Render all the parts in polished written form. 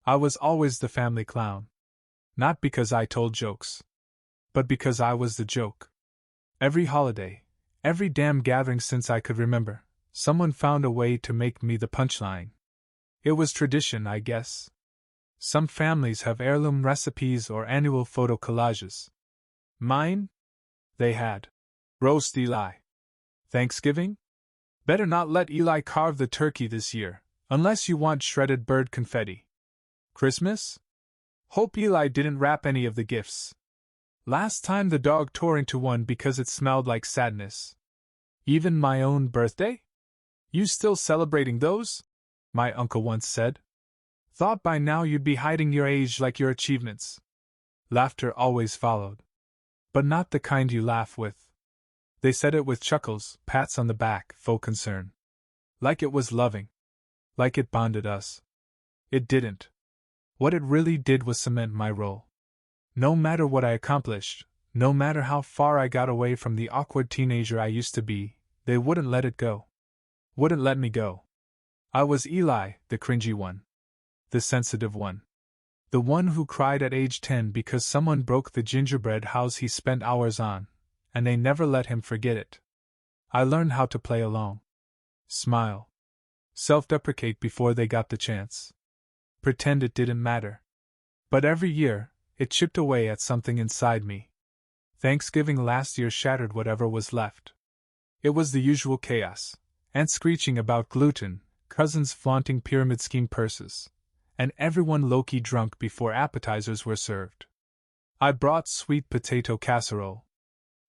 I was always the family clown. Not because I told jokes, but because I was the joke. Every holiday, every damn gathering since I could remember, someone found a way to make me the punchline. It was tradition, I guess. Some families have heirloom recipes or annual photo collages. Mine? They had. Roast Eli. Thanksgiving? Better not let Eli carve the turkey this year, unless you want shredded bird confetti. Christmas? Hope Eli didn't wrap any of the gifts. Last time the dog tore into one because it smelled like sadness. Even my own birthday? You still celebrating those? My uncle once said. Thought by now you'd be hiding your age like your achievements. Laughter always followed. But not the kind you laugh with. They said it with chuckles, pats on the back, faux concern. Like it was loving. Like it bonded us. It didn't. What it really did was cement my role. No matter what I accomplished, no matter how far I got away from the awkward teenager I used to be, they wouldn't let it go. Wouldn't let me go. I was Eli, the cringy one. The sensitive one. The one who cried at age 10 because someone broke the gingerbread house he spent hours on, and they never let him forget it. I learned how to play along. Smile. Self-deprecate before they got the chance. Pretend it didn't matter. But every year, it chipped away at something inside me. Thanksgiving last year shattered whatever was left. It was the usual chaos. Aunts screeching about gluten, cousins flaunting pyramid scheme purses, and everyone low-key drunk before appetizers were served. I brought sweet potato casserole.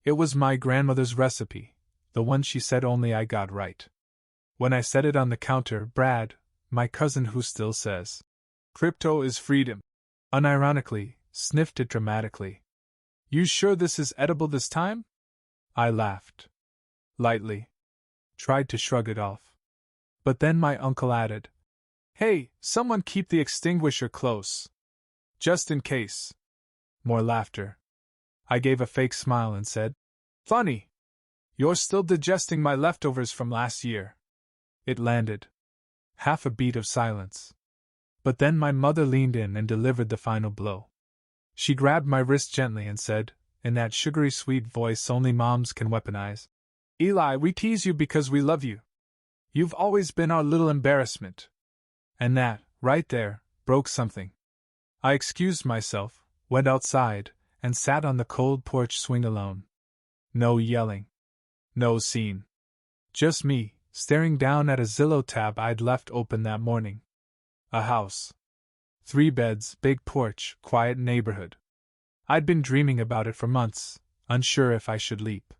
It was my grandmother's recipe, the one she said only I got right. When I set it on the counter, Brad, my cousin who still says, "Crypto is freedom," unironically, sniffed it dramatically. "You sure this is edible this time?" I laughed. Lightly. Tried to shrug it off. But then my uncle added, "Hey, someone keep the extinguisher close. Just in case." More laughter. I gave a fake smile and said, "Funny. You're still digesting my leftovers from last year." It landed. Half a beat of silence. But then my mother leaned in and delivered the final blow. She grabbed my wrist gently and said, in that sugary sweet voice only moms can weaponize, "Eli, we tease you because we love you. You've always been our little embarrassment." And that, right there, broke something. I excused myself, went outside, and sat on the cold porch swing alone. No yelling. No scene. Just me, staring down at a Zillow tab I'd left open that morning. A house. 3 beds, big porch, quiet neighborhood. I'd been dreaming about it for months, unsure if I should leap.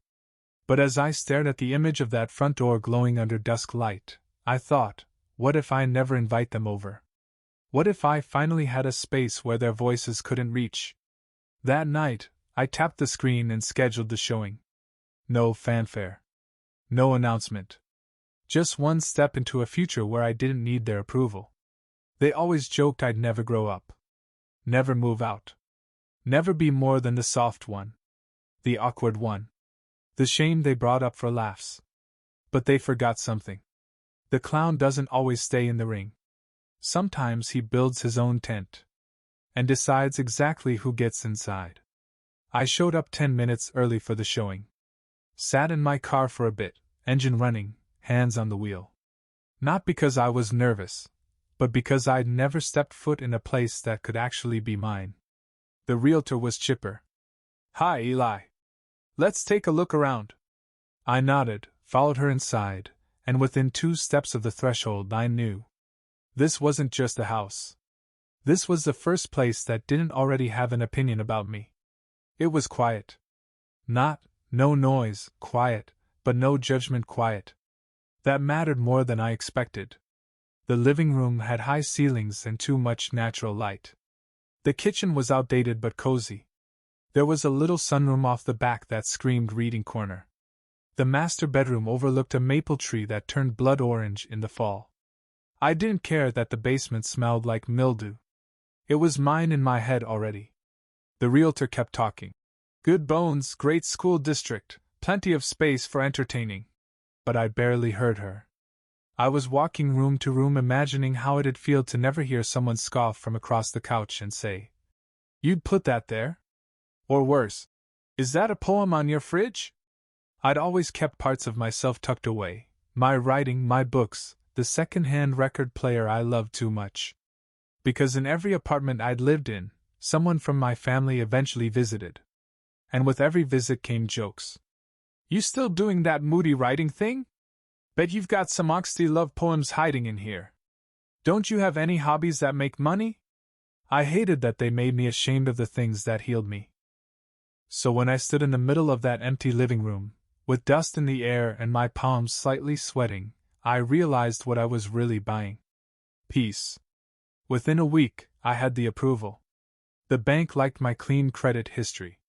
But as I stared at the image of that front door glowing under dusk light, I thought, what if I never invite them over? What if I finally had a space where their voices couldn't reach? That night, I tapped the screen and scheduled the showing. No fanfare. No announcement. Just one step into a future where I didn't need their approval. They always joked I'd never grow up. Never move out. Never be more than the soft one. The awkward one. The shame they brought up for laughs. But they forgot something. The clown doesn't always stay in the ring. Sometimes he builds his own tent. And decides exactly who gets inside. I showed up 10 minutes early for the showing. Sat in my car for a bit, engine running, hands on the wheel. Not because I was nervous, but because I'd never stepped foot in a place that could actually be mine. The realtor was chipper. "Hi, Eli. Let's take a look around." I nodded, followed her inside, and within 2 steps of the threshold I knew. This wasn't just a house. This was the first place that didn't already have an opinion about me. It was quiet. No noise, quiet, but no judgment quiet. That mattered more than I expected. The living room had high ceilings and too much natural light. The kitchen was outdated but cozy. There was a little sunroom off the back that screamed reading corner. The master bedroom overlooked a maple tree that turned blood orange in the fall. I didn't care that the basement smelled like mildew. It was mine in my head already. The realtor kept talking. Good bones, great school district, plenty of space for entertaining. But I barely heard her. I was walking room to room imagining how it'd feel to never hear someone scoff from across the couch and say, "You'd put that there?" Or worse, "Is that a poem on your fridge?" I'd always kept parts of myself tucked away, my writing, my books, the second-hand record player I loved too much. Because in every apartment I'd lived in, someone from my family eventually visited. And with every visit came jokes. "You still doing that moody writing thing? Bet you've got some angsty love poems hiding in here. Don't you have any hobbies that make money?" I hated that they made me ashamed of the things that healed me. So when I stood in the middle of that empty living room, with dust in the air and my palms slightly sweating, I realized what I was really buying. Peace. Within a week, I had the approval. The bank liked my clean credit history.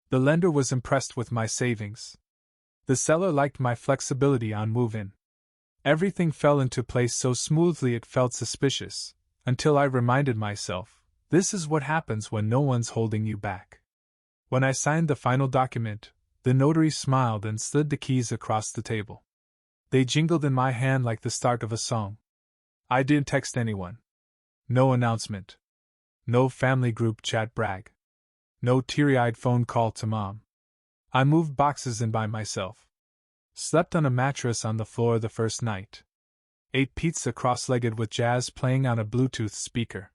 The lender was impressed with my savings. The seller liked my flexibility on move-in. Everything fell into place so smoothly it felt suspicious, until I reminded myself, this is what happens when no one's holding you back. When I signed the final document, the notary smiled and slid the keys across the table. They jingled in my hand like the start of a song. I didn't text anyone. No announcement. No family group chat brag. No teary-eyed phone call to mom. I moved boxes in by myself. Slept on a mattress on the floor the first night. Ate pizza cross-legged with jazz playing on a Bluetooth speaker.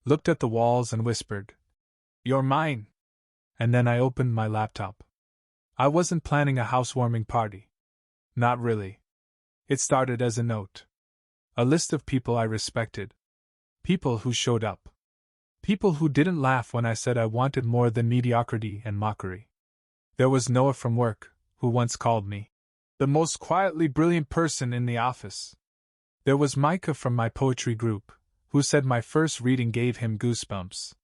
Looked at the walls and whispered, "You're mine." And then I opened my laptop. I wasn't planning a housewarming party. Not really. It started as a note. A list of people I respected. People who showed up. People who didn't laugh when I said I wanted more than mediocrity and mockery. There was Noah from work, who once called me the most quietly brilliant person in the office. There was Micah from my poetry group, who said my first reading gave him goosebumps.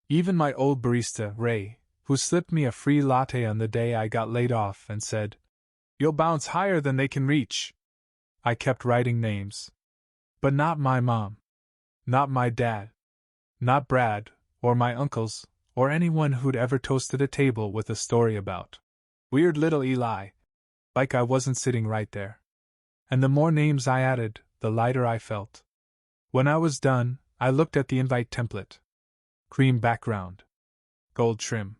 Even my old barista, Ray, who slipped me a free latte on the day I got laid off and said, "You'll bounce higher than they can reach." I kept writing names. But not my mom. Not my dad. Not Brad, or my uncles, or anyone who'd ever toasted a table with a story about weird little Eli. Like I wasn't sitting right there. And the more names I added, the lighter I felt. When I was done, I looked at the invite template. Cream background. Gold trim.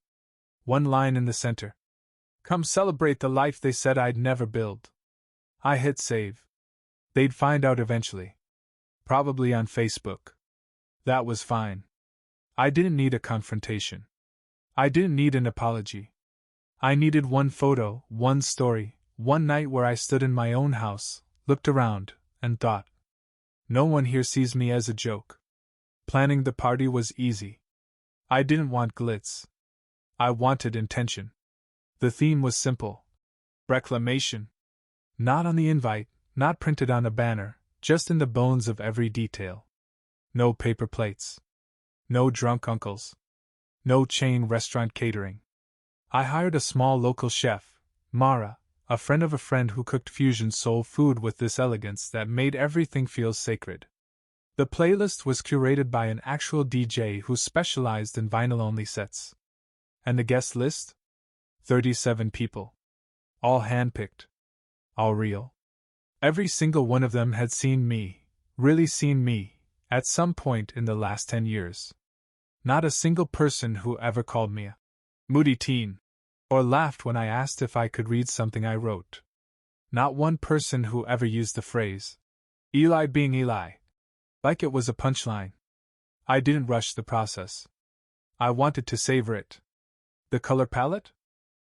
One line in the center. "Come celebrate the life they said I'd never build." I hit save. They'd find out eventually. Probably on Facebook. That was fine. I didn't need a confrontation. I didn't need an apology. I needed one photo, one story, one night where I stood in my own house, looked around, and thought, no one here sees me as a joke. Planning the party was easy. I didn't want glitz. I wanted intention. The theme was simple. Reclamation. Not on the invite, not printed on a banner, just in the bones of every detail. No paper plates. No drunk uncles. No chain restaurant catering. I hired a small local chef, Mara, a friend of a friend who cooked fusion soul food with this elegance that made everything feel sacred. The playlist was curated by an actual DJ who specialized in vinyl-only sets. And the guest list? 37 people. All handpicked. All real. Every single one of them had seen me, really seen me, at some point in the last 10 years. Not a single person who ever called me a moody teen, or laughed when I asked if I could read something I wrote. Not one person who ever used the phrase, Eli being Eli, like it was a punchline. I didn't rush the process. I wanted to savor it. The color palette?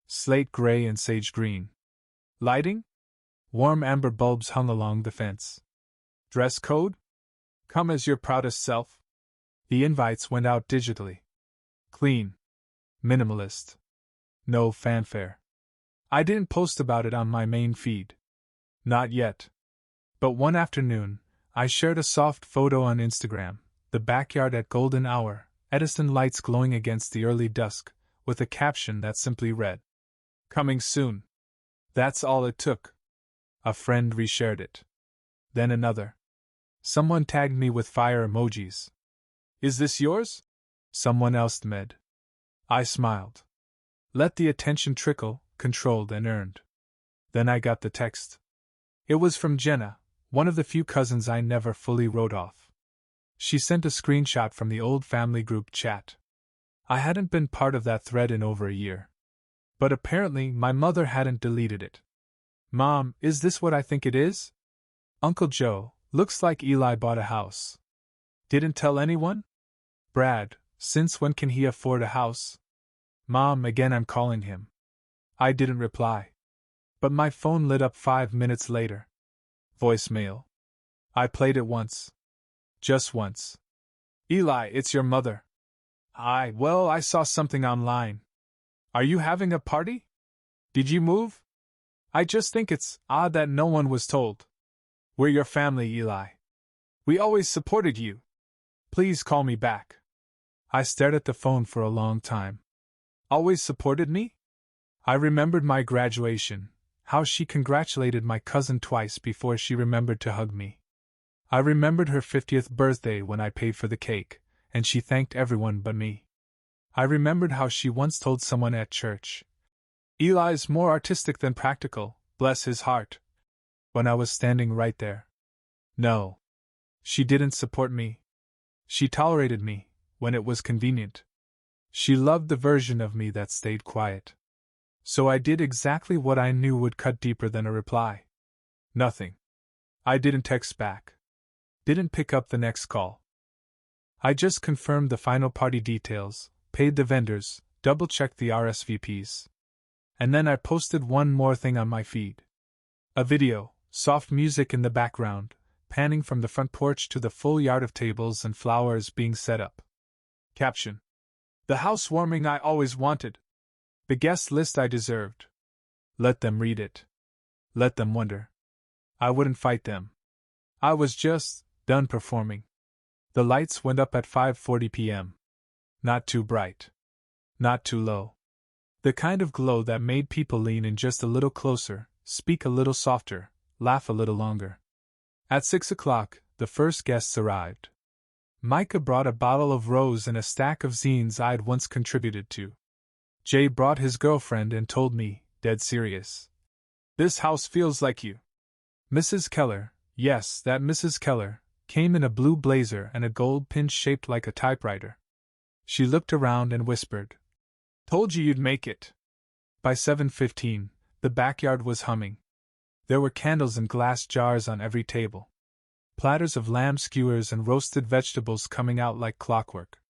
Slate gray and sage green. Lighting? Warm amber bulbs hung along the fence. Dress code? Come as your proudest self. The invites went out digitally. Clean. Minimalist. No fanfare. I didn't post about it on my main feed. Not yet. But one afternoon, I shared a soft photo on Instagram, the backyard at golden hour, Edison lights glowing against the early dusk, with a caption that simply read, "Coming soon." That's all it took. A friend reshared it. Then another. Someone tagged me with fire emojis. "Is this yours?" Someone else med. I smiled. Let the attention trickle, controlled and earned. Then I got the text. It was from Jenna, One of the few cousins I never fully wrote off. She sent a screenshot from the old family group chat. I hadn't been part of that thread in over a year. But apparently my mother hadn't deleted it. Mom, is this what I think it is? Uncle Joe, looks like Eli bought a house. Didn't tell anyone? Brad, since when can he afford a house? Mom, again I'm calling him. I didn't reply. But my phone lit up 5 minutes later. Voicemail. I played it once. Just once. Eli, it's your mother. Well, I saw something online. Are you having a party? Did you move? I just think it's odd that no one was told. We're your family, Eli. We always supported you. Please call me back. I stared at the phone for a long time. Always supported me? I remembered my graduation, how she congratulated my cousin twice before she remembered to hug me. I remembered her 50th birthday when I paid for the cake, and she thanked everyone but me. I remembered how she once told someone at church, Eli's more artistic than practical, bless his heart. When I was standing right there. No. She didn't support me. She tolerated me, when it was convenient. She loved the version of me that stayed quiet. So I did exactly what I knew would cut deeper than a reply. Nothing. I didn't text back. Didn't pick up the next call. I just confirmed the final party details, paid the vendors, double-checked the RSVPs. And then I posted one more thing on my feed. A video, soft music in the background, panning from the front porch to the full yard of tables and flowers being set up. Caption. The housewarming I always wanted. The guest list I deserved. Let them read it. Let them wonder. I wouldn't fight them. I was just done performing. The lights went up at 5:40 p.m. Not too bright. Not too low. The kind of glow that made people lean in just a little closer, speak a little softer, laugh a little longer. At 6 o'clock, the first guests arrived. Micah brought a bottle of rose and a stack of zines I'd once contributed to. Jay brought his girlfriend and told me, dead serious. This house feels like you. Mrs. Keller, yes, that Mrs. Keller, came in a blue blazer and a gold pin shaped like a typewriter. She looked around and whispered, Told you you'd make it. By 7:15, the backyard was humming. There were candles and glass jars on every table. Platters of lamb skewers and roasted vegetables coming out like clockwork.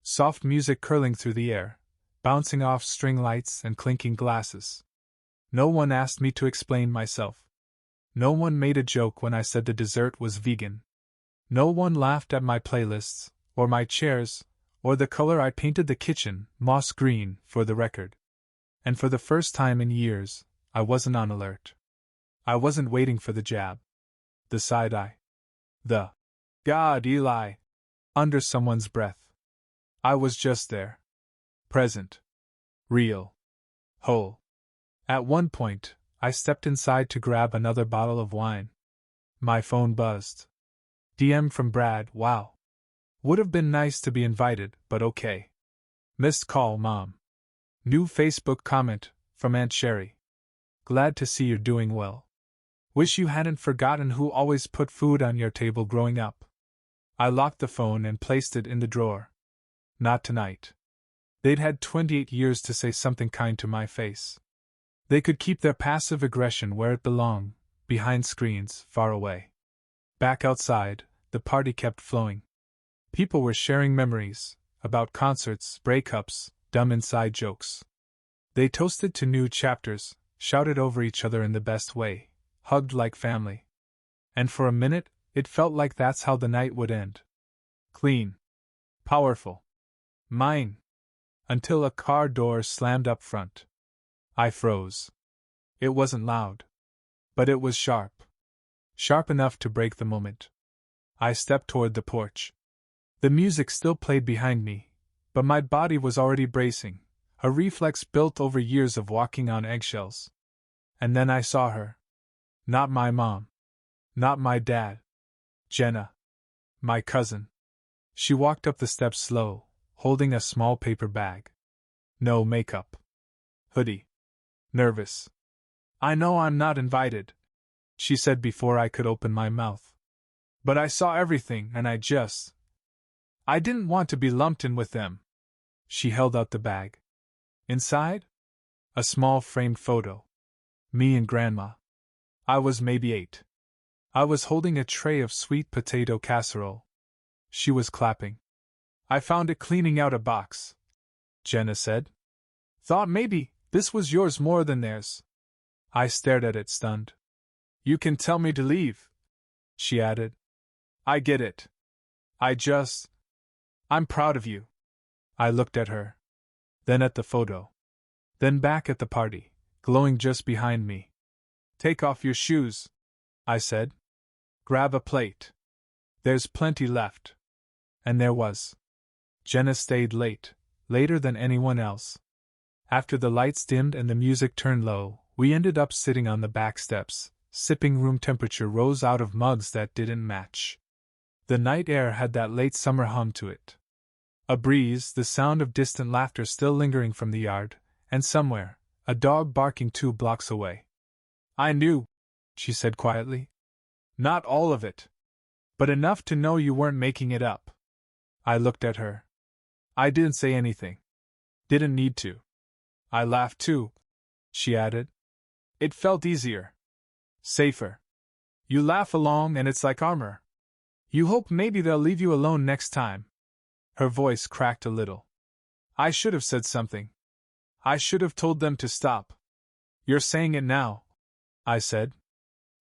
Soft music curling through the air, bouncing off string lights and clinking glasses. No one asked me to explain myself. No one made a joke when I said the dessert was vegan. No one laughed at my playlists, or my chairs, or the color I painted the kitchen, moss green, for the record. And for the first time in years, I wasn't on alert. I wasn't waiting for the jab. The side-eye. The God, Eli, under someone's breath. I was just there. Present. Real. Whole. At one point, I stepped inside to grab another bottle of wine. My phone buzzed. DM from Brad, wow. Would have been nice to be invited, but okay. Missed call, Mom. New Facebook comment, from Aunt Sherry. Glad to see you're doing well. Wish you hadn't forgotten who always put food on your table growing up. I locked the phone and placed it in the drawer. Not tonight. They'd had 28 years to say something kind to my face. They could keep their passive aggression where it belonged, behind screens, far away. Back outside, the party kept flowing. People were sharing memories, about concerts, breakups, dumb inside jokes. They toasted to new chapters, shouted over each other in the best way, hugged like family. And for a minute, it felt like that's how the night would end. Clean. Powerful. Mine. Until a car door slammed up front. I froze. It wasn't loud. But it was sharp. Sharp enough to break the moment. I stepped toward the porch. The music still played behind me, but my body was already bracing, a reflex built over years of walking on eggshells. And then I saw her. Not my mom. Not my dad. Jenna. My cousin. She walked up the steps slow, holding a small paper bag. No makeup. Hoodie. Nervous. I know I'm not invited. she said before I could open my mouth. But I saw everything and I didn't want to be lumped in with them. She held out the bag. Inside? A small framed photo. Me and Grandma. I was maybe 8. I was holding a tray of sweet potato casserole. She was clapping. I found it cleaning out a box, Jenna said. Thought maybe this was yours more than theirs. I stared at it, stunned. You can tell me to leave, she added. I get it. I'm proud of you. I looked at her. Then at the photo. Then back at the party, glowing just behind me. Take off your shoes, I said. Grab a plate. There's plenty left. And there was. Jenna stayed late, later than anyone else. After the lights dimmed and the music turned low, we ended up sitting on the back steps, sipping room temperature rose out of mugs that didn't match. The night air had that late summer hum to it. A breeze, the sound of distant laughter still lingering from the yard, and somewhere, a dog barking 2 blocks away. I knew, she said quietly. Not all of it. But enough to know you weren't making it up. I looked at her. I didn't say anything. Didn't need to. I laughed too, she added. It felt easier. Safer. You laugh along and it's like armor. You hope maybe they'll leave you alone next time. Her voice cracked a little. I should have said something. I should have told them to stop. You're saying it now, I said.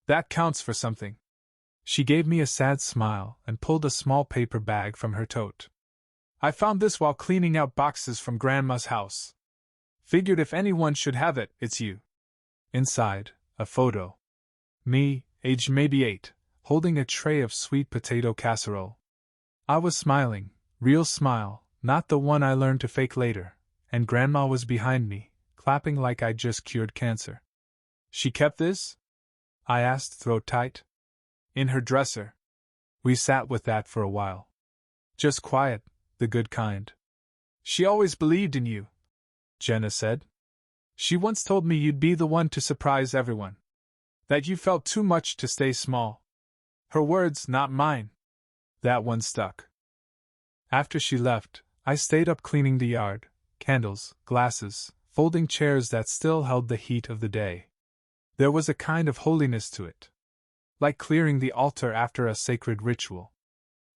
That counts for something. She gave me a sad smile and pulled a small paper bag from her tote. I found this while cleaning out boxes from Grandma's house. Figured if anyone should have it, it's you. Inside, a photo. Me, aged maybe 8, holding a tray of sweet potato casserole. I was smiling, real smile, not the one I learned to fake later, and Grandma was behind me, clapping like I'd just cured cancer. She kept this? I asked, throat tight. In her dresser. We sat with that for a while. Just quiet, the good kind. She always believed in you, Jenna said. She once told me you'd be the one to surprise everyone. That you felt too much to stay small. Her words, not mine. That one stuck. After she left, I stayed up cleaning the yard, candles, glasses, folding chairs that still held the heat of the day. There was a kind of holiness to it. Like clearing the altar after a sacred ritual.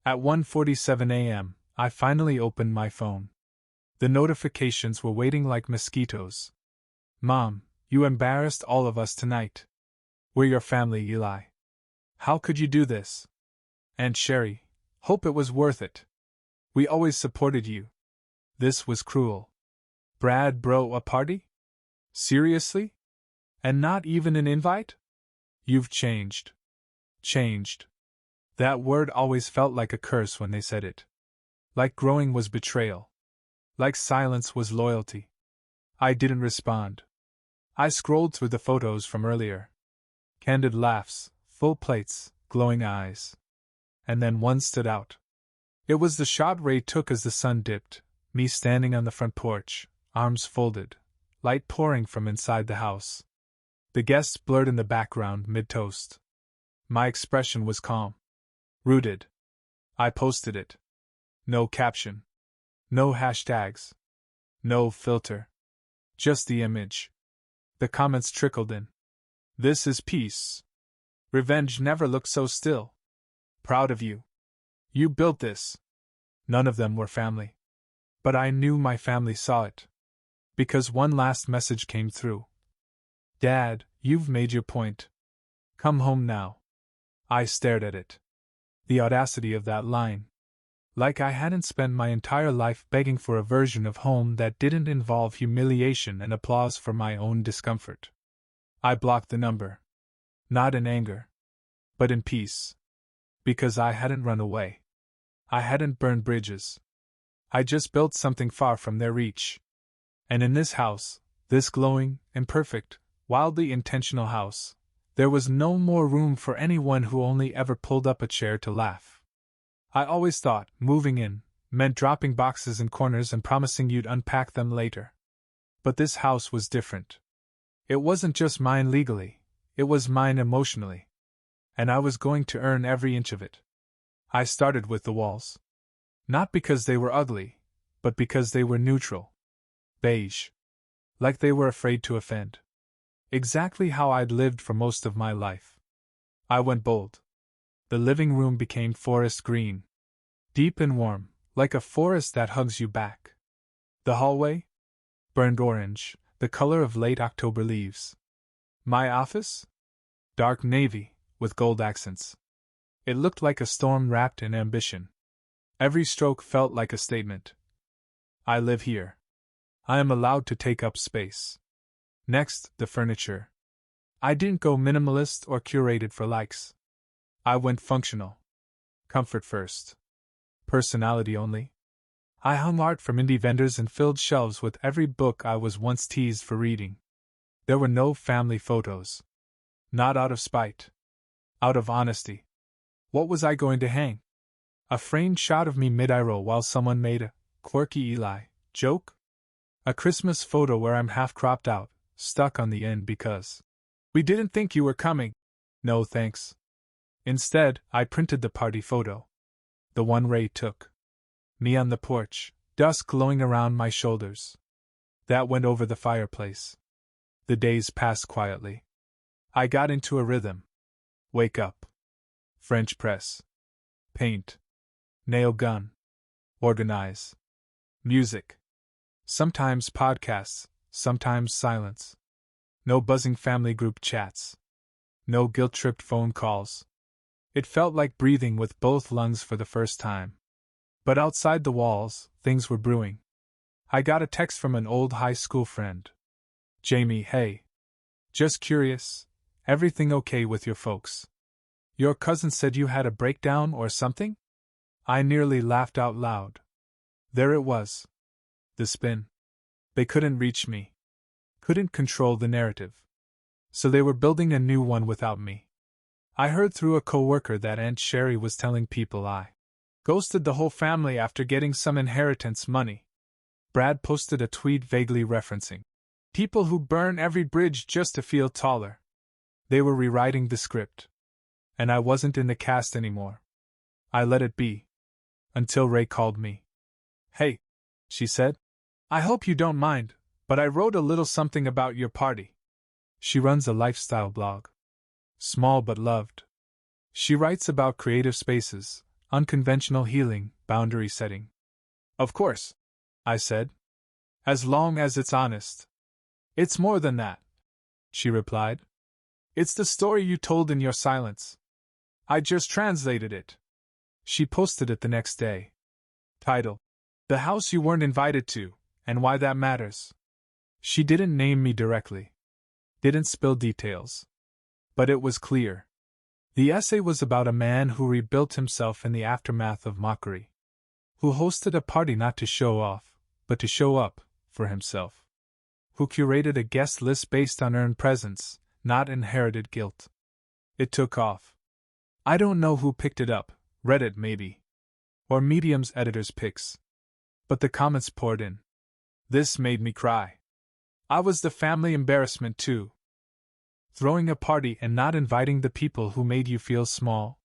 At 1:47 a.m., I finally opened my phone. The notifications were waiting like mosquitoes. Mom, you embarrassed all of us tonight. We're your family, Eli. How could you do this? Aunt Sherry, hope it was worth it. We always supported you. This was cruel. Brad, bro, a party? Seriously? And not even an invite? You've changed. Changed. That word always felt like a curse when they said it. Like growing was betrayal. Like silence was loyalty. I didn't respond. I scrolled through the photos from earlier. Candid laughs, full plates, glowing eyes. And then one stood out. It was the shot Ray took as the sun dipped, me standing on the front porch, arms folded, light pouring from inside the house. The guests blurred in the background mid-toast. My expression was calm. Rooted. I posted it. No caption. No hashtags. No filter. Just the image. The comments trickled in. This is peace. Revenge never looked so still. Proud of you. You built this. None of them were family. But I knew my family saw it. Because one last message came through. Dad, you've made your point. Come home now. I stared at it. The audacity of that line. Like I hadn't spent my entire life begging for a version of home that didn't involve humiliation and applause for my own discomfort. I blocked the number. Not in anger. But in peace. Because I hadn't run away. I hadn't burned bridges. I just built something far from their reach. And in this house, this glowing, imperfect, wildly intentional house, there was no more room for anyone who only ever pulled up a chair to laugh. I always thought moving in meant dropping boxes in corners and promising you'd unpack them later. But this house was different. It wasn't just mine legally, it was mine emotionally. and I was going to earn every inch of it. I started with the walls. Not because they were ugly, but because they were neutral. Beige. Like they were afraid to offend. Exactly how I'd lived for most of my life. I went bold. The living room became forest green. Deep and warm, like a forest that hugs you back. The hallway? Burned orange, the color of late October leaves. My office? Dark navy, with gold accents. It looked like a storm wrapped in ambition. Every stroke felt like a statement. I live here. I am allowed to take up space. Next, the furniture. I didn't go minimalist or curated for likes. I went functional. Comfort first. Personality only. I hung art from indie vendors and filled shelves with every book I was once teased for reading. There were no family photos. Not out of spite. Out of honesty. What was I going to hang? A framed shot of me mid-eye roll while someone made a quirky Eli joke? A Christmas photo where I'm half cropped out, stuck on the end because we didn't think you were coming. No thanks. Instead, I printed the party photo. The one Ray took. Me on the porch, dusk glowing around my shoulders. That went over the fireplace. The days passed quietly. I got into a rhythm. Wake up. French press. Paint. Nail gun. Organize. Music. Sometimes podcasts, sometimes silence. No buzzing family group chats. No guilt-tripped phone calls. It felt like breathing with both lungs for the first time. But outside the walls, things were brewing. I got a text from an old high school friend. Jamie, hey. Just curious, everything okay with your folks? Your cousin said you had a breakdown or something? I nearly laughed out loud. There it was. The spin. They couldn't reach me. Couldn't control the narrative. So they were building a new one without me. I heard through a coworker that Aunt Sherry was telling people I ghosted the whole family after getting some inheritance money. Brad posted a tweet vaguely referencing people who burn every bridge just to feel taller. They were rewriting the script. And I wasn't in the cast anymore. I let it be. Until Ray called me. Hey, she said. I hope you don't mind, but I wrote a little something about your party. She runs a lifestyle blog. Small but loved. She writes about creative spaces, unconventional healing, boundary setting. Of course, I said. As long as it's honest. It's more than that, she replied. It's the story you told in your silence. I just translated it. She posted it the next day. Title: The House You Weren't Invited to, and Why That Matters. She didn't name me directly. Didn't spill details. But it was clear. The essay was about a man who rebuilt himself in the aftermath of mockery. Who hosted a party not to show off, but to show up for himself. Who curated a guest list based on earned presence, not inherited guilt. It took off. I don't know who picked it up, Reddit maybe. Or Medium's editor's picks. But the comments poured in. This made me cry. I was the family embarrassment too. Throwing a party and not inviting the people who made you feel small.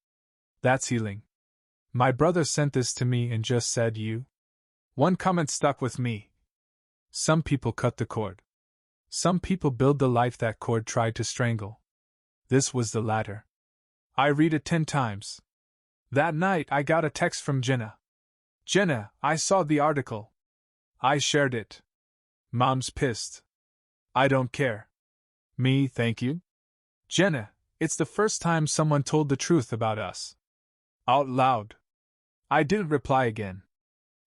That's healing. My brother sent this to me and just said you. One comment stuck with me. Some people cut the cord. Some people build the life that cord tried to strangle. This was the latter. I read it 10 times. That night I got a text from Jenna. Jenna, I saw the article. I shared it. Mom's pissed. I don't care. Me, thank you. Jenna, it's the first time someone told the truth about us. Out loud. I didn't reply again.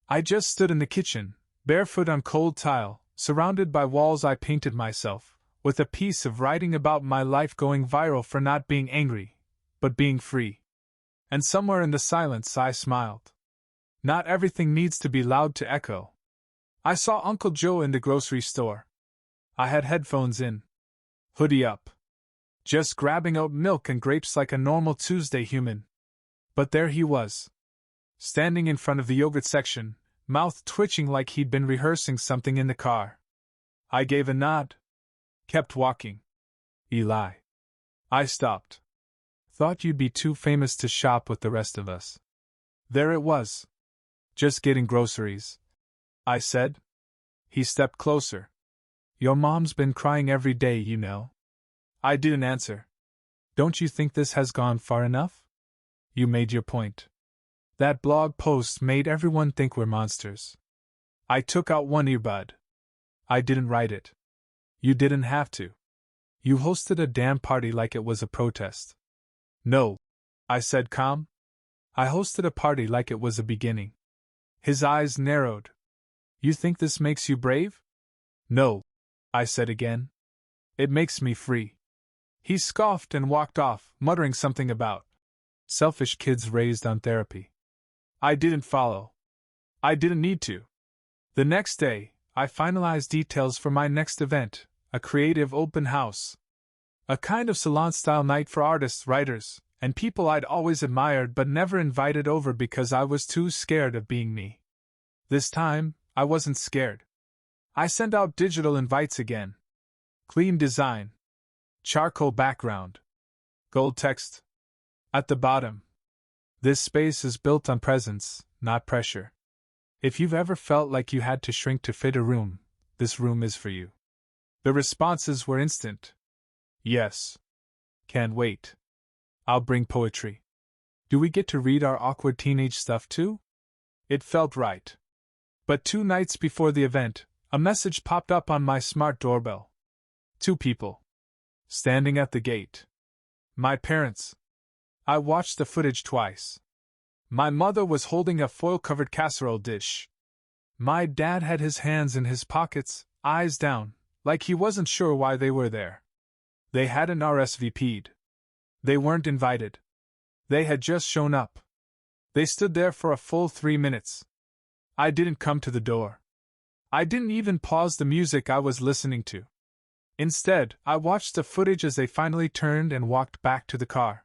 I just stood in the kitchen, barefoot on cold tile, surrounded by walls I painted myself, with a piece of writing about my life going viral for not being angry, but being free. And somewhere in the silence I smiled. Not everything needs to be loud to echo. I saw Uncle Joe in the grocery store. I had headphones in. Hoodie up. Just grabbing oat milk and grapes like a normal Tuesday human. But there he was. Standing in front of the yogurt section, mouth twitching like he'd been rehearsing something in the car. I gave a nod. Kept walking. Eli. I stopped. thought you'd be too famous to shop with the rest of us. There it was. Just getting groceries, I said. He stepped closer. Your mom's been crying every day, you know. I didn't answer. Don't you think this has gone far enough? You made your point. That blog post made everyone think we're monsters. I took out one earbud. I didn't write it. You didn't have to. You hosted a damn party like it was a protest. No, I said calm. I hosted a party like it was a beginning. His eyes narrowed. You think this makes you brave? No, I said again. It makes me free. He scoffed and walked off, muttering something about selfish kids raised on therapy. I didn't follow. I didn't need to. The next day, I finalized details for my next event, a creative open house. A kind of salon-style night for artists, writers, and people I'd always admired but never invited over because I was too scared of being me. This time, I wasn't scared. I sent out digital invites again. Clean design. Charcoal background. Gold text. At the bottom. This space is built on presence, not pressure. If you've ever felt like you had to shrink to fit a room, this room is for you. The responses were instant. Yes. Can't wait. I'll bring poetry. Do we get to read our awkward teenage stuff too? It felt right. But 2 nights before the event, a message popped up on my smart doorbell. 2 people. Standing at the gate. My parents. I watched the footage twice. My mother was holding a foil-covered casserole dish. My dad had his hands in his pockets, eyes down, like he wasn't sure why they were there. They hadn't RSVP'd. They weren't invited. They had just shown up. They stood there for a full 3 minutes. I didn't come to the door. I didn't even pause the music I was listening to. Instead, I watched the footage as they finally turned and walked back to the car.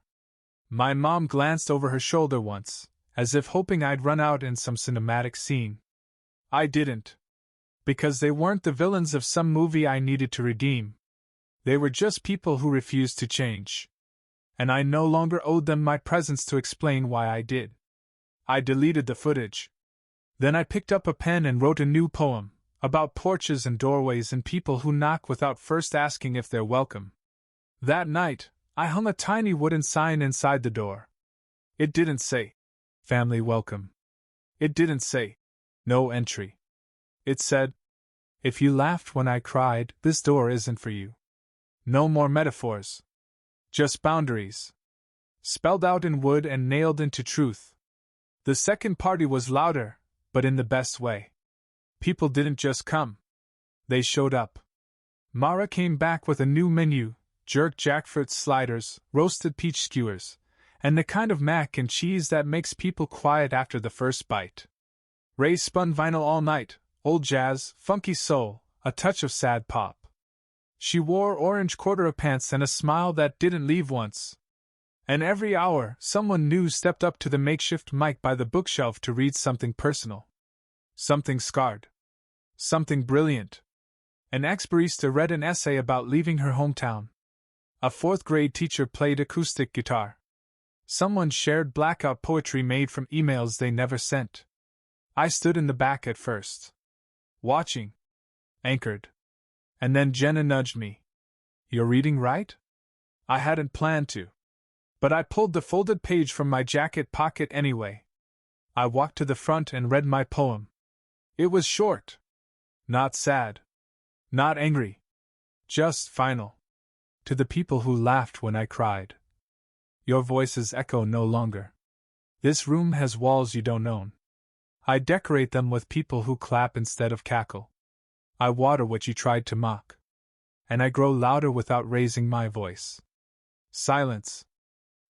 My mom glanced over her shoulder once, as if hoping I'd run out in some cinematic scene. I didn't. Because they weren't the villains of some movie I needed to redeem. They were just people who refused to change. And I no longer owed them my presence to explain why I did. I deleted the footage. Then I picked up a pen and wrote a new poem, about porches and doorways and people who knock without first asking if they're welcome. That night, I hung a tiny wooden sign inside the door. It didn't say, "Family welcome." It didn't say, "No entry." It said, "If you laughed when I cried, this door isn't for you." No more metaphors. Just boundaries. Spelled out in wood and nailed into truth. The second party was louder, but in the best way. People didn't just come. They showed up. Mara came back with a new menu, jerk jackfruit sliders, roasted peach skewers, and the kind of mac and cheese that makes people quiet after the first bite. Ray spun vinyl all night, old jazz, funky soul, a touch of sad pop. She wore orange corduroy pants and a smile that didn't leave once. And every hour, someone new stepped up to the makeshift mic by the bookshelf to read something personal. Something scarred. Something brilliant. An ex-barista read an essay about leaving her hometown. A 4th-grade teacher played acoustic guitar. Someone shared blackout poetry made from emails they never sent. I stood in the back at first. Watching. Anchored. And then Jenna nudged me. "You're reading, right?" I hadn't planned to. But I pulled the folded page from my jacket pocket anyway. I walked to the front and read my poem. It was short. Not sad. Not angry. Just final. To the people who laughed when I cried. Your voices echo no longer. This room has walls you don't own. I decorate them with people who clap instead of cackle. I water what you tried to mock. And I grow louder without raising my voice. Silence.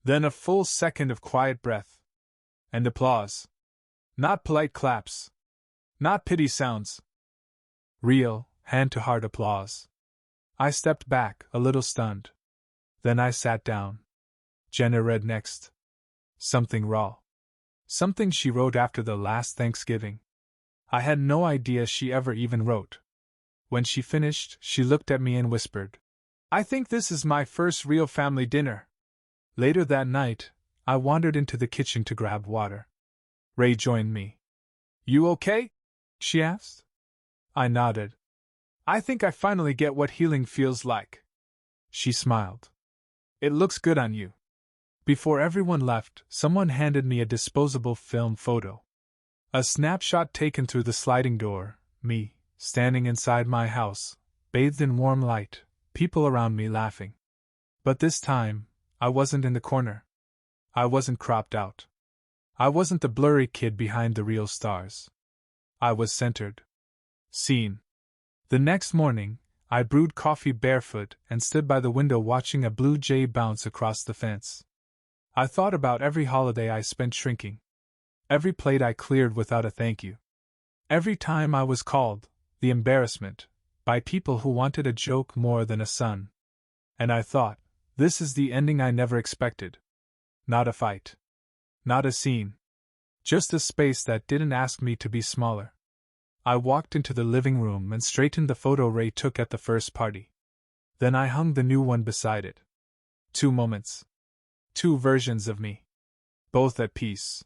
Then a full second of quiet breath. And applause. Not polite claps. Not pity sounds. Real, hand-to-heart applause. I stepped back, a little stunned. Then I sat down. Jenna read next. Something raw. Something she wrote after the last Thanksgiving. I had no idea she ever even wrote. When she finished, she looked at me and whispered, "I think this is my first real family dinner." Later that night, I wandered into the kitchen to grab water. Ray joined me. You okay? She asked. I nodded. I think I finally get what healing feels like. She smiled. It looks good on you. Before everyone left, someone handed me a disposable film photo. A snapshot taken through the sliding door, me, standing inside my house, bathed in warm light, people around me laughing. But this time, I wasn't in the corner. I wasn't cropped out. I wasn't the blurry kid behind the real stars. I was centered. Seen. The next morning, I brewed coffee barefoot and stood by the window watching a blue jay bounce across the fence. I thought about every holiday I spent shrinking. Every plate I cleared without a thank you. Every time I was called, the embarrassment, by people who wanted a joke more than a son. And I thought, this is the ending I never expected. Not a fight. Not a scene. Just a space that didn't ask me to be smaller. I walked into the living room and straightened the photo Ray took at the first party. Then I hung the new one beside it. 2 moments. 2 versions of me. Both at peace.